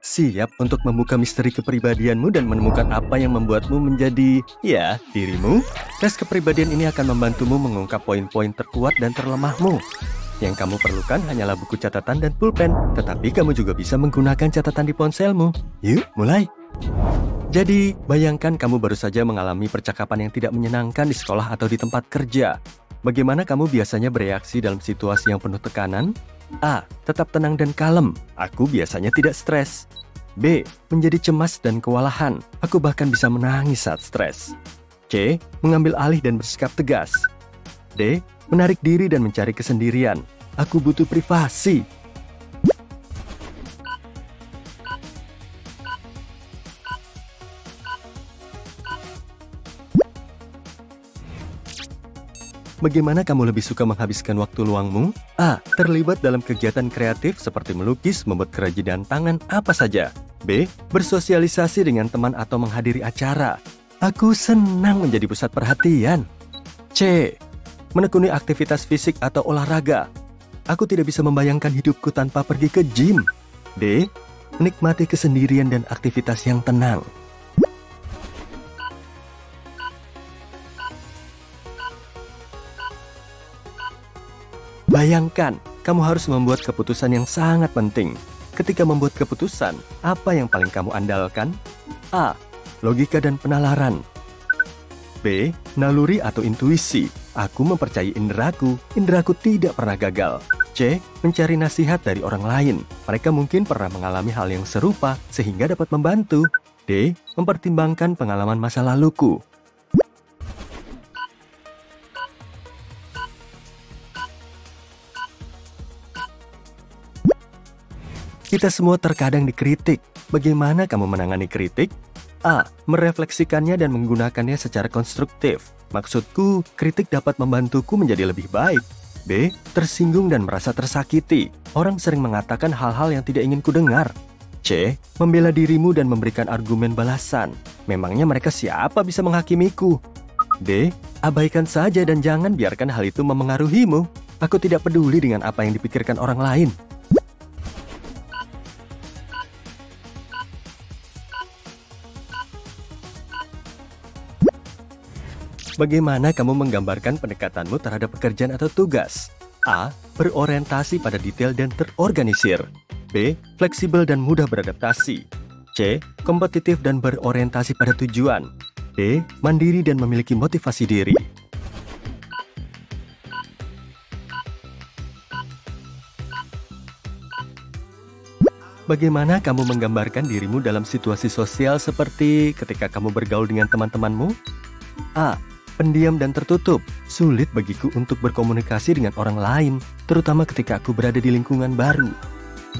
Siap untuk membuka misteri kepribadianmu dan menemukan apa yang membuatmu menjadi, ya, dirimu? Tes kepribadian ini akan membantumu mengungkap poin-poin terkuat dan terlemahmu. Yang kamu perlukan hanyalah buku catatan dan pulpen, tetapi kamu juga bisa menggunakan catatan di ponselmu. Yuk, mulai! Jadi, bayangkan kamu baru saja mengalami percakapan yang tidak menyenangkan di sekolah atau di tempat kerja. Bagaimana kamu biasanya bereaksi dalam situasi yang penuh tekanan? A. Tetap tenang dan kalem. Aku biasanya tidak stres. B. Menjadi cemas dan kewalahan. Aku bahkan bisa menangis saat stres. C. Mengambil alih dan bersikap tegas. D. Menarik diri dan mencari kesendirian. Aku butuh privasi. Bagaimana kamu lebih suka menghabiskan waktu luangmu? A. Terlibat dalam kegiatan kreatif seperti melukis, membuat kerajinan tangan, apa saja. B. Bersosialisasi dengan teman atau menghadiri acara. Aku senang menjadi pusat perhatian. C. Menekuni aktivitas fisik atau olahraga. Aku tidak bisa membayangkan hidupku tanpa pergi ke gym. D. Menikmati kesendirian dan aktivitas yang tenang. Bayangkan, kamu harus membuat keputusan yang sangat penting. Ketika membuat keputusan, apa yang paling kamu andalkan? A. Logika dan penalaran. B. Naluri atau intuisi. Aku mempercayai inderaku. Inderaku tidak pernah gagal. C. Mencari nasihat dari orang lain. Mereka mungkin pernah mengalami hal yang serupa sehingga dapat membantu. D. Mempertimbangkan pengalaman masa laluku. Kita semua terkadang dikritik. Bagaimana kamu menangani kritik? A. Merefleksikannya dan menggunakannya secara konstruktif. Maksudku, kritik dapat membantuku menjadi lebih baik. B. Tersinggung dan merasa tersakiti. Orang sering mengatakan hal-hal yang tidak ingin kudengar. C. Membela dirimu dan memberikan argumen balasan. Memangnya mereka siapa bisa menghakimiku? D. Abaikan saja dan jangan biarkan hal itu memengaruhimu. Aku tidak peduli dengan apa yang dipikirkan orang lain. Bagaimana kamu menggambarkan pendekatanmu terhadap pekerjaan atau tugas? A. Berorientasi pada detail dan terorganisir. B. Fleksibel dan mudah beradaptasi. C. Kompetitif dan berorientasi pada tujuan. D. Mandiri dan memiliki motivasi diri. Bagaimana kamu menggambarkan dirimu dalam situasi sosial seperti ketika kamu bergaul dengan teman-temanmu? A. Pendiam dan tertutup. Sulit bagiku untuk berkomunikasi dengan orang lain, terutama ketika aku berada di lingkungan baru.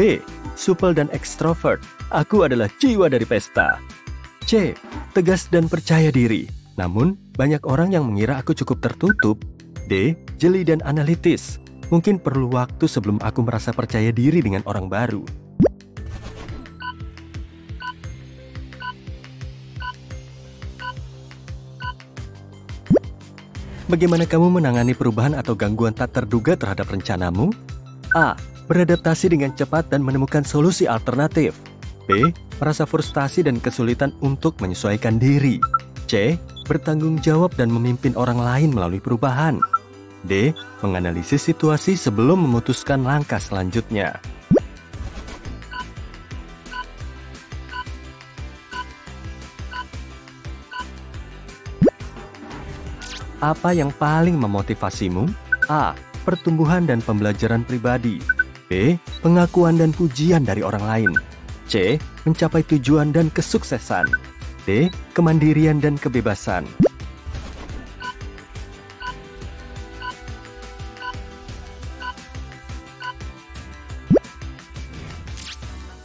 B. Supel dan ekstrovert. Aku adalah jiwa dari pesta. C. Tegas dan percaya diri. Namun, banyak orang yang mengira aku cukup tertutup. D. Jeli dan analitis. Mungkin perlu waktu sebelum aku merasa percaya diri dengan orang baru. Bagaimana kamu menangani perubahan atau gangguan tak terduga terhadap rencanamu? A. Beradaptasi dengan cepat dan menemukan solusi alternatif. B. Merasa frustasi dan kesulitan untuk menyesuaikan diri. C. Bertanggung jawab dan memimpin orang lain melalui perubahan. D. Menganalisis situasi sebelum memutuskan langkah selanjutnya. Apa yang paling memotivasimu? A. Pertumbuhan dan pembelajaran pribadi. B. Pengakuan dan pujian dari orang lain. C. Mencapai tujuan dan kesuksesan. D. Kemandirian dan kebebasan.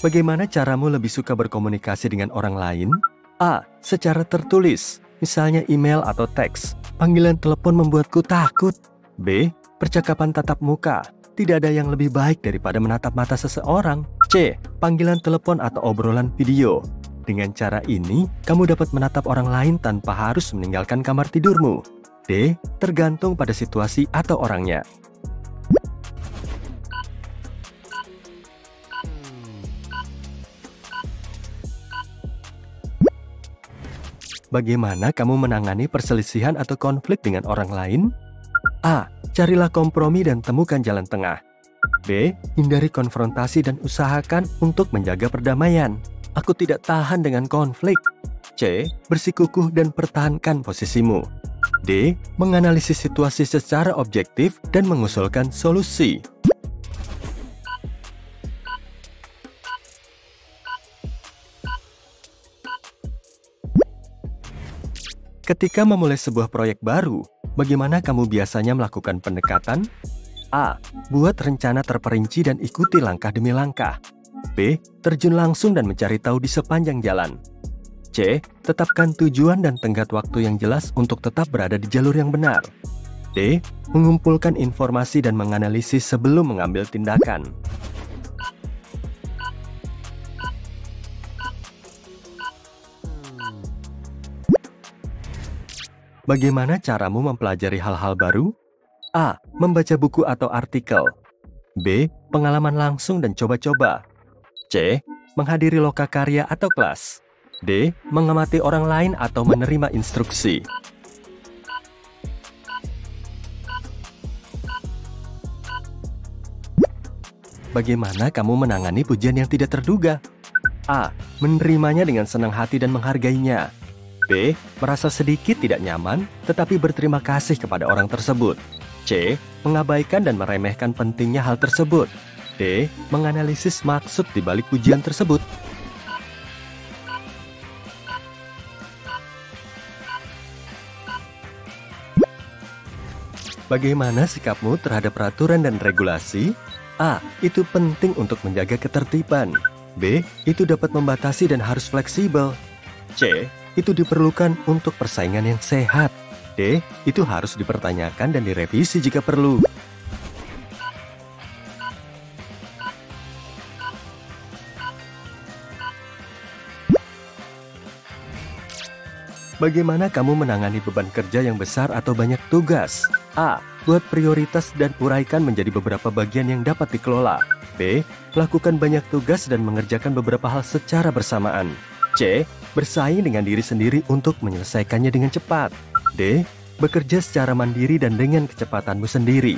Bagaimana caramu lebih suka berkomunikasi dengan orang lain? A. Secara tertulis, misalnya email atau teks. Panggilan telepon membuatku takut. B. Percakapan tatap muka. Tidak ada yang lebih baik daripada menatap mata seseorang. C. Panggilan telepon atau obrolan video. Dengan cara ini, kamu dapat menatap orang lain tanpa harus meninggalkan kamar tidurmu. D. Tergantung pada situasi atau orangnya. Bagaimana kamu menangani perselisihan atau konflik dengan orang lain? A. Carilah kompromi dan temukan jalan tengah. B. Hindari konfrontasi dan usahakan untuk menjaga perdamaian. Aku tidak tahan dengan konflik. C. Bersikukuh dan pertahankan posisimu. D. Menganalisis situasi secara objektif dan mengusulkan solusi. Ketika memulai sebuah proyek baru, bagaimana kamu biasanya melakukan pendekatan? A. Buat rencana terperinci dan ikuti langkah demi langkah. B. Terjun langsung dan mencari tahu di sepanjang jalan. C. Tetapkan tujuan dan tenggat waktu yang jelas untuk tetap berada di jalur yang benar. D. Mengumpulkan informasi dan menganalisis sebelum mengambil tindakan. Bagaimana caramu mempelajari hal-hal baru? A. Membaca buku atau artikel. B. Pengalaman langsung dan coba-coba. C. Menghadiri lokakarya atau kelas. D. Mengamati orang lain atau menerima instruksi. Bagaimana kamu menangani pujian yang tidak terduga? A. Menerimanya dengan senang hati dan menghargainya. B. Merasa sedikit tidak nyaman, tetapi berterima kasih kepada orang tersebut. C. Mengabaikan dan meremehkan pentingnya hal tersebut. D. Menganalisis maksud di balik pujian tersebut. Bagaimana sikapmu terhadap peraturan dan regulasi? A. Itu penting untuk menjaga ketertiban. B. Itu dapat membatasi dan harus fleksibel. C. Itu diperlukan untuk persaingan yang sehat. D. Itu harus dipertanyakan dan direvisi jika perlu. Bagaimana kamu menangani beban kerja yang besar atau banyak tugas? A. Buat prioritas dan uraikan menjadi beberapa bagian yang dapat dikelola. B. Lakukan banyak tugas dan mengerjakan beberapa hal secara bersamaan. C. Bersaing dengan diri sendiri untuk menyelesaikannya dengan cepat. D. Bekerja secara mandiri dan dengan kecepatanmu sendiri.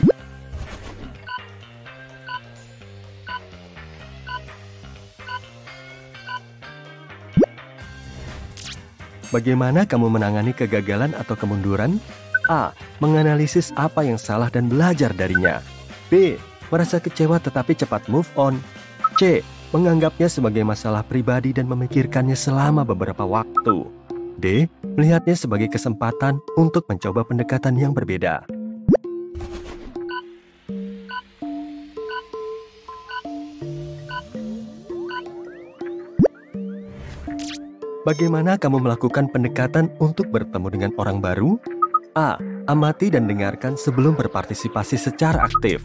Bagaimana kamu menangani kegagalan atau kemunduran? A. Menganalisis apa yang salah dan belajar darinya. B. Merasa kecewa tetapi cepat move on. C. Menganggapnya sebagai masalah pribadi dan memikirkannya selama beberapa waktu. D. Melihatnya sebagai kesempatan untuk mencoba pendekatan yang berbeda. Bagaimana kamu melakukan pendekatan untuk bertemu dengan orang baru? A. Amati dan dengarkan sebelum berpartisipasi secara aktif.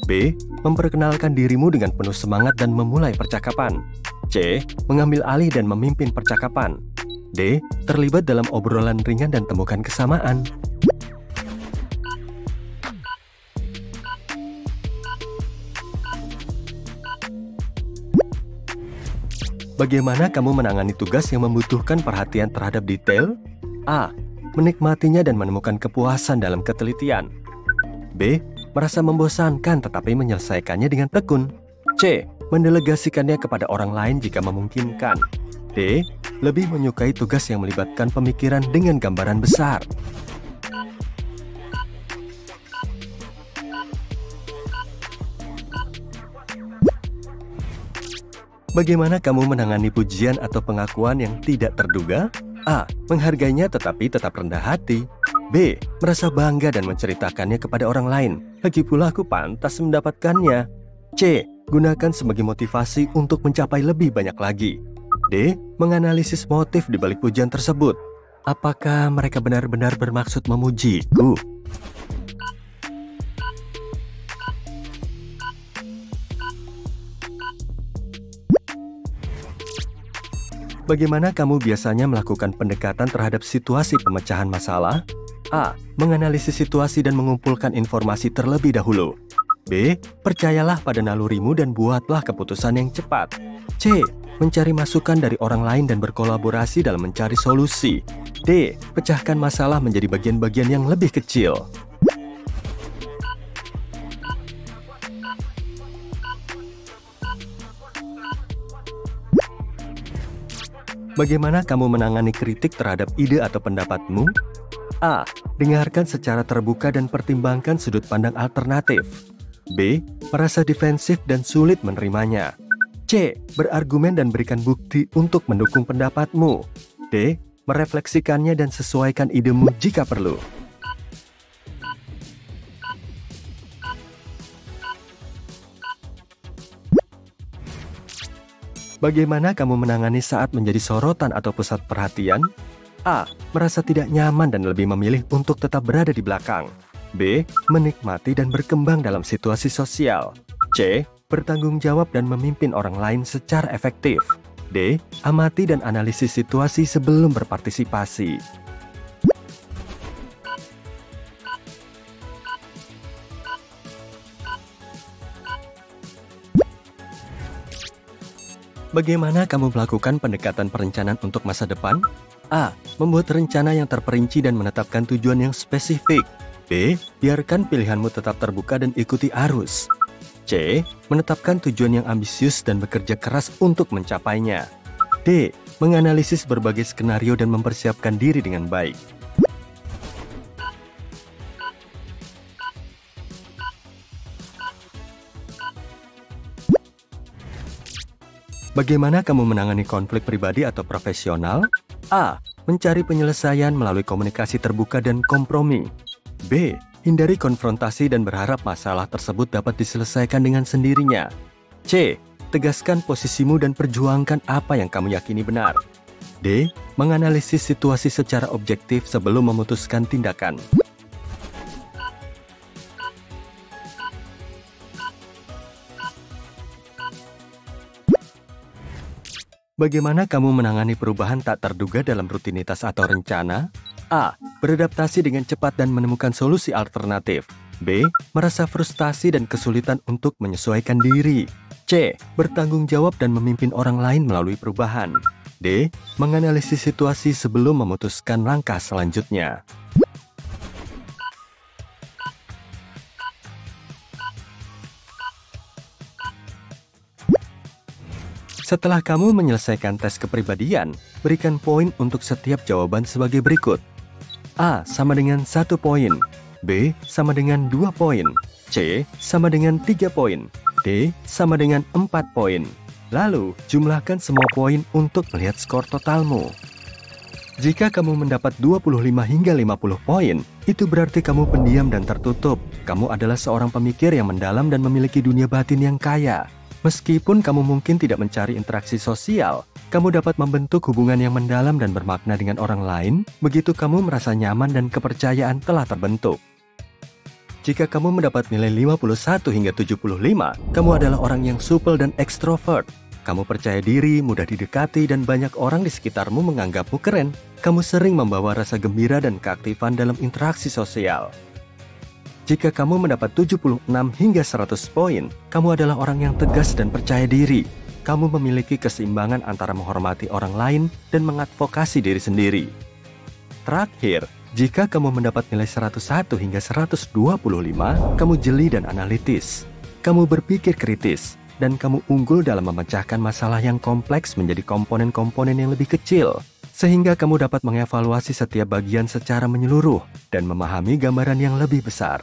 B. Memperkenalkan dirimu dengan penuh semangat dan memulai percakapan. C. Mengambil alih dan memimpin percakapan. D. Terlibat dalam obrolan ringan dan temukan kesamaan. Bagaimana kamu menangani tugas yang membutuhkan perhatian terhadap detail? A. Menikmatinya dan menemukan kepuasan dalam ketelitian. B. Merasa membosankan tetapi menyelesaikannya dengan tekun. C. Mendelegasikannya kepada orang lain jika memungkinkan. D. Lebih menyukai tugas yang melibatkan pemikiran dengan gambaran besar. Bagaimana kamu menangani pujian atau pengakuan yang tidak terduga? A. Menghargainya tetapi tetap rendah hati. B. Merasa bangga dan menceritakannya kepada orang lain. Lagi pula aku pantas mendapatkannya. C. Gunakan sebagai motivasi untuk mencapai lebih banyak lagi. D. Menganalisis motif di balik pujian tersebut. Apakah mereka benar-benar bermaksud memujiku? Bagaimana kamu biasanya melakukan pendekatan terhadap situasi pemecahan masalah? A. Menganalisis situasi dan mengumpulkan informasi terlebih dahulu. B. Percayalah pada nalurimu dan buatlah keputusan yang cepat. C. Mencari masukan dari orang lain dan berkolaborasi dalam mencari solusi. D. Pecahkan masalah menjadi bagian-bagian yang lebih kecil. Bagaimana kamu menangani kritik terhadap ide atau pendapatmu? A. Dengarkan secara terbuka dan pertimbangkan sudut pandang alternatif. B. Merasa defensif dan sulit menerimanya. C. Berargumen dan berikan bukti untuk mendukung pendapatmu. D. Merefleksikannya dan sesuaikan idemu jika perlu. Bagaimana kamu menangani saat menjadi sorotan atau pusat perhatian? A. Merasa tidak nyaman dan lebih memilih untuk tetap berada di belakang. B. Menikmati dan berkembang dalam situasi sosial. C. Bertanggung jawab dan memimpin orang lain secara efektif. D. Amati dan analisis situasi sebelum berpartisipasi. Bagaimana kamu melakukan pendekatan perencanaan untuk masa depan? A. Membuat rencana yang terperinci dan menetapkan tujuan yang spesifik. B. Biarkan pilihanmu tetap terbuka dan ikuti arus. C. Menetapkan tujuan yang ambisius dan bekerja keras untuk mencapainya. D. Menganalisis berbagai skenario dan mempersiapkan diri dengan baik. Bagaimana kamu menangani konflik pribadi atau profesional? A. Mencari penyelesaian melalui komunikasi terbuka dan kompromi. B. Hindari konfrontasi dan berharap masalah tersebut dapat diselesaikan dengan sendirinya. C. Tegaskan posisimu dan perjuangkan apa yang kamu yakini benar. D. Menganalisis situasi secara objektif sebelum memutuskan tindakan. Bagaimana kamu menangani perubahan tak terduga dalam rutinitas atau rencana? A. Beradaptasi dengan cepat dan menemukan solusi alternatif. B. Merasa frustasi dan kesulitan untuk menyesuaikan diri. C. Bertanggung jawab dan memimpin orang lain melalui perubahan. D. Menganalisis situasi sebelum memutuskan langkah selanjutnya. Setelah kamu menyelesaikan tes kepribadian, berikan poin untuk setiap jawaban sebagai berikut. A. Sama dengan 1 poin. B. Sama dengan 2 poin. C. Sama dengan 3 poin. D. Sama dengan 4 poin. Lalu, jumlahkan semua poin untuk melihat skor totalmu. Jika kamu mendapat 25 hingga 50 poin, itu berarti kamu pendiam dan tertutup. Kamu adalah seorang pemikir yang mendalam dan memiliki dunia batin yang kaya. Meskipun kamu mungkin tidak mencari interaksi sosial, kamu dapat membentuk hubungan yang mendalam dan bermakna dengan orang lain, begitu kamu merasa nyaman dan kepercayaan telah terbentuk. Jika kamu mendapat nilai 51 hingga 75, kamu adalah orang yang supel dan ekstrovert. Kamu percaya diri, mudah didekati, dan banyak orang di sekitarmu menganggapmu keren. Kamu sering membawa rasa gembira dan keaktifan dalam interaksi sosial. Jika kamu mendapat 76 hingga 100 poin, kamu adalah orang yang tegas dan percaya diri. Kamu memiliki keseimbangan antara menghormati orang lain dan mengadvokasi diri sendiri. Terakhir, jika kamu mendapat nilai 101 hingga 125, kamu jeli dan analitis. Kamu berpikir kritis, dan kamu unggul dalam memecahkan masalah yang kompleks menjadi komponen-komponen yang lebih kecil, sehingga kamu dapat mengevaluasi setiap bagian secara menyeluruh dan memahami gambaran yang lebih besar.